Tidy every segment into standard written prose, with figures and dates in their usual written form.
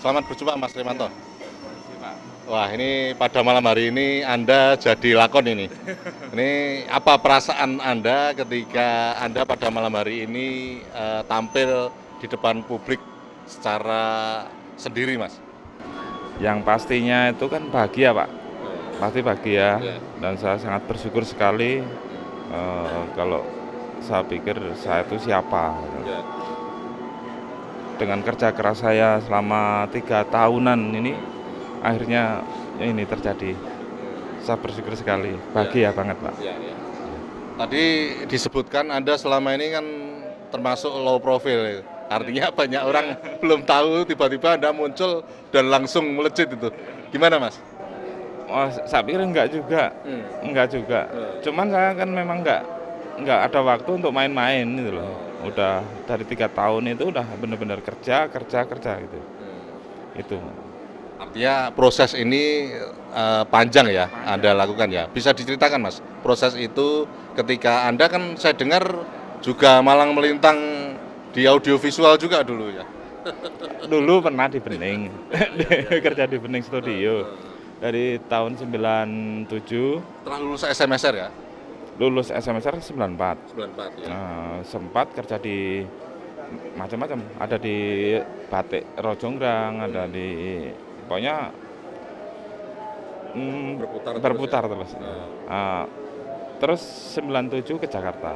Selamat berjumpa Mas Rimanto. Makasih, Pak. Wah, ini pada malam hari ini Anda jadi lakon ini. Ini apa perasaan Anda ketika Anda pada malam hari ini tampil di depan publik secara sendiri, Mas? Yang pastinya itu kan bahagia, Pak. Pasti bahagia. Ya. Dan saya sangat bersyukur sekali kalau saya pikir saya itu siapa. Ya. Dengan kerja keras saya selama 3 tahunan ini, akhirnya ini terjadi. Saya bersyukur sekali, bahagia banget, Pak. Ya, ya. Tadi disebutkan Anda selama ini kan termasuk low profile. Artinya banyak orang belum tahu, tiba-tiba Anda muncul dan langsung melejit itu. Gimana, Mas? Oh, saya pikir enggak juga, enggak juga. Cuman saya kan memang enggak ada waktu untuk main-main gitu loh. Udah dari 3 tahun itu udah benar-benar kerja gitu. Itu. Artinya proses ini panjang ya Anda lakukan ya. Bisa diceritakan Mas, proses itu ketika Anda kan saya dengar juga malang melintang di audiovisual juga dulu ya. Dulu pernah di Bening, kerja di Bening Studio dari tahun 97, Setelah lulus SMSR ya? lulus SMSR 94. 94 ya. Sempat kerja di macam-macam, ada di Batik Rojonggrang, ada di pokoknya berputar terus. Terus 97 ke Jakarta.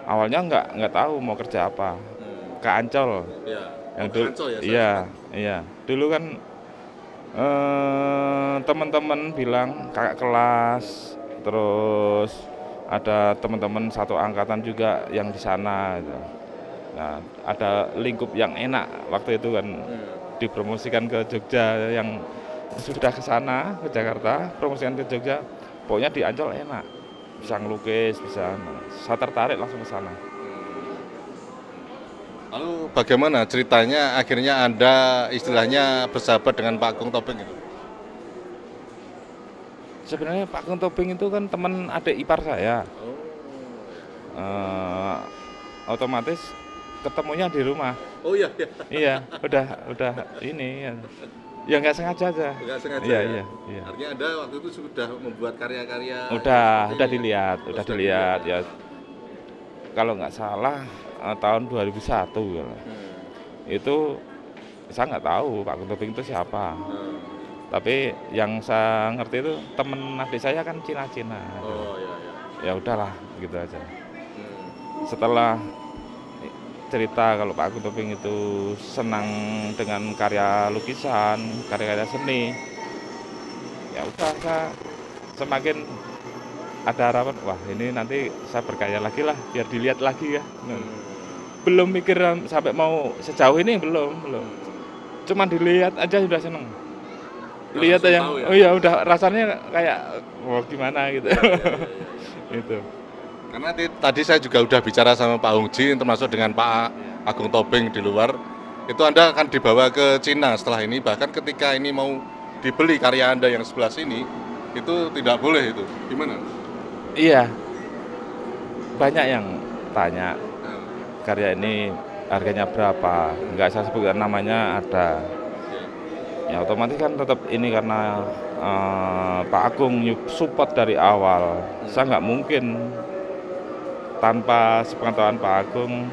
Awalnya nggak tahu mau kerja apa. Ke Ancol. Ya. Yang dulu, iya. Dulu kan teman-teman bilang kakak kelas, terus ada teman-teman satu angkatan juga yang di sana gitu. Nah, ada lingkup yang enak waktu itu kan, dipromosikan ke Jogja, yang sudah ke sana ke Jakarta promosikan ke Jogja, pokoknya di Ancol enak, bisa ngelukis, bisa. Saya tertarik langsung ke sana. Lalu bagaimana ceritanya akhirnya Anda istilahnya bersahabat dengan Pak Agung Topeng itu? Sebenarnya Pak Agung Topeng itu kan teman adik ipar saya. Otomatis ketemunya di rumah. Oh iya, iya. Iya, udah ini ya nggak sengaja aja. Nggak sengaja Iya. Artinya Anda waktu itu sudah membuat karya-karya Udah dilihat ya. Kalau nggak salah tahun 2001 ya. Itu saya nggak tahu Pak Agung Topeng itu siapa. Tapi yang saya ngerti itu temen adik saya kan Cina-Cina. Oh iya. Ya udahlah gitu aja. Setelah cerita kalau Pak Agung Topeng itu senang dengan karya lukisan, karya-karya seni, ya udah saya semakin ada harapan, wah ini nanti saya berkarya lagi lah, biar dilihat lagi ya. Belum mikir sampai mau sejauh ini, belum. Cuman dilihat aja sudah seneng. Lihat aja, ya? oh ya udah rasanya kayak, wah gimana gitu. Itu. Karena tadi saya juga udah bicara sama Pak Hong Jin, termasuk dengan Pak Agung Topeng di luar. Itu Anda akan dibawa ke Cina setelah ini. Bahkan ketika ini mau dibeli karya Anda yang sebelah sini, itu tidak boleh itu. Gimana? Iya, banyak yang tanya karya ini harganya berapa. Nggak saya sebutkan namanya, ada. Ya otomatis kan tetap ini karena Pak Agung support dari awal. Saya nggak mungkin tanpa sepengetahuan Pak Agung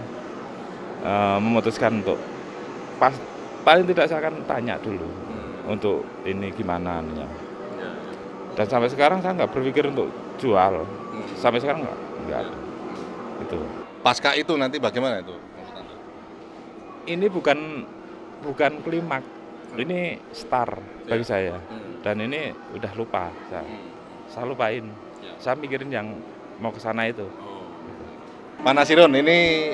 memutuskan untuk paling tidak saya akan tanya dulu untuk ini gimana nih. Dan sampai sekarang saya nggak berpikir untuk jual. Sampai sekarang nggak ada. Itu. Pasca itu nanti bagaimana itu? Ini bukan klimaks. Ini star bagi saya. Dan ini udah lupa saya lupain. Saya mikirin yang mau ke sana itu. Pak Nasirun, ini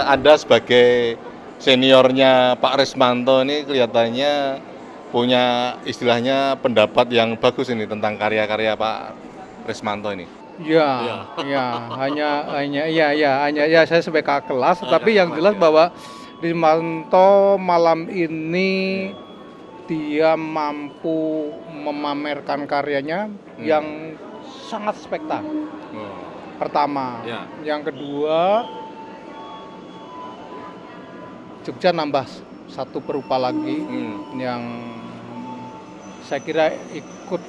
Anda sebagai seniornya Pak Rismanto ini kelihatannya punya istilahnya pendapat yang bagus ini tentang karya-karya Pak Rismanto ini. Ya, hanya saya sebagai kakak kelas, tapi yang jelas bahwa Rismanto malam ini dia mampu memamerkan karyanya yang sangat spektakuler. Pertama, yang kedua, Jogja nambah satu perupa lagi yang saya kira ikut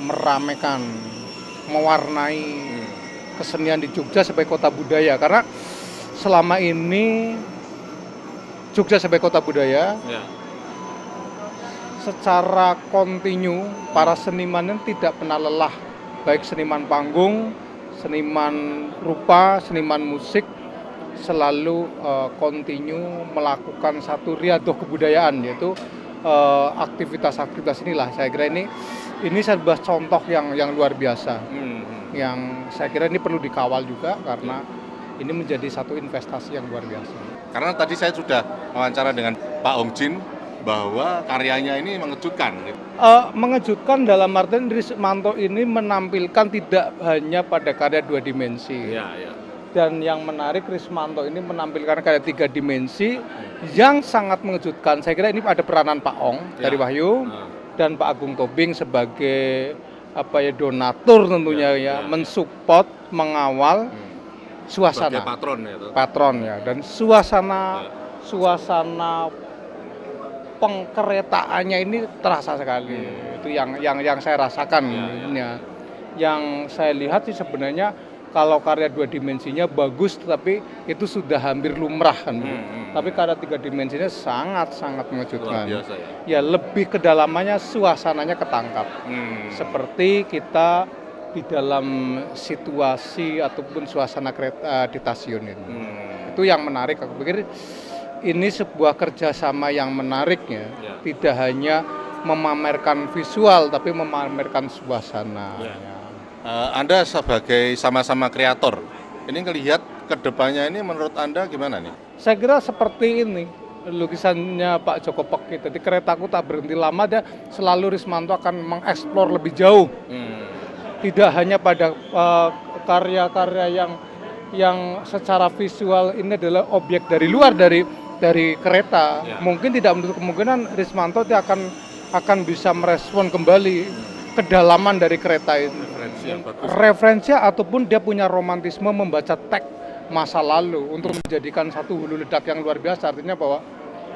meramaikan, mewarnai kesenian di Jogja sebagai kota budaya, karena selama ini Jogja sebagai kota budaya secara kontinu para seniman tidak pernah lelah, baik seniman panggung, seniman rupa, seniman musik, selalu kontinu melakukan satu riadoh kebudayaan, yaitu aktivitas-aktivitas inilah. Saya kira ini sebuah contoh yang luar biasa, yang saya kira ini perlu dikawal juga karena ini menjadi satu investasi yang luar biasa. Karena tadi saya sudah wawancara dengan Pak Hong Jin bahwa karyanya ini mengejutkan. Mengejutkan dalam artian Rismanto ini menampilkan tidak hanya pada karya 2 dimensi. Dan yang menarik, Rismanto ini menampilkan karya 3 dimensi yang sangat mengejutkan. Saya kira ini ada peranan Pak Ong dari Wahyu dan Pak Agung Tobing sebagai donatur tentunya mensupport, mengawal suasana. Sebagai patron ya. Dan suasana pengkeretaannya ini terasa sekali. Itu yang saya rasakan. Yang saya lihat sih sebenarnya kalau karya 2 dimensinya bagus, tetapi itu sudah hampir lumrah kan. Tapi karya 3 dimensinya sangat mengejutkan. Biasa, ya lebih kedalamannya, suasananya ketangkap. Seperti kita di dalam situasi ataupun suasana kereta di stasiun ini. Itu yang menarik. Aku pikir ini sebuah kerjasama yang menariknya, tidak hanya memamerkan visual, tapi memamerkan suasana. Anda sebagai sama-sama kreator, ini ngelihat kedepannya ini menurut Anda gimana nih? Saya kira seperti ini lukisannya Pak Joko Peki. Jadi keretaku tak berhenti lama, dia selalu Rismanto akan mengeksplor lebih jauh. Tidak hanya pada karya-karya yang secara visual ini adalah objek dari luar dari kereta. Mungkin tidak menutup kemungkinan Rismanto dia akan bisa merespon kembali kedalaman dari kereta itu. Referensi ataupun dia punya romantisme membaca teks masa lalu untuk menjadikan satu hulu ledak yang luar biasa. Artinya bahwa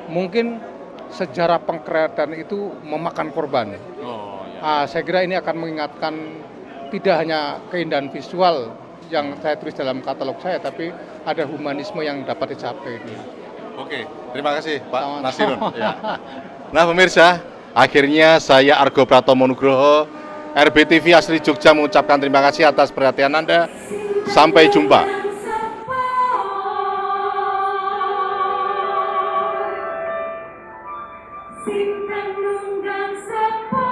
mungkin sejarah pengkreatan itu memakan korban. Saya kira ini akan mengingatkan tidak hanya keindahan visual yang saya tulis dalam katalog saya, tapi ada humanisme yang dapat dicapai. Oke, terima kasih Pak Nasirun. Nah pemirsa, akhirnya saya Argo Pratomo Nugroho, RBTV Asli Jogja mengucapkan terima kasih atas perhatian Anda. Sampai jumpa. Sing kang nunggang sepo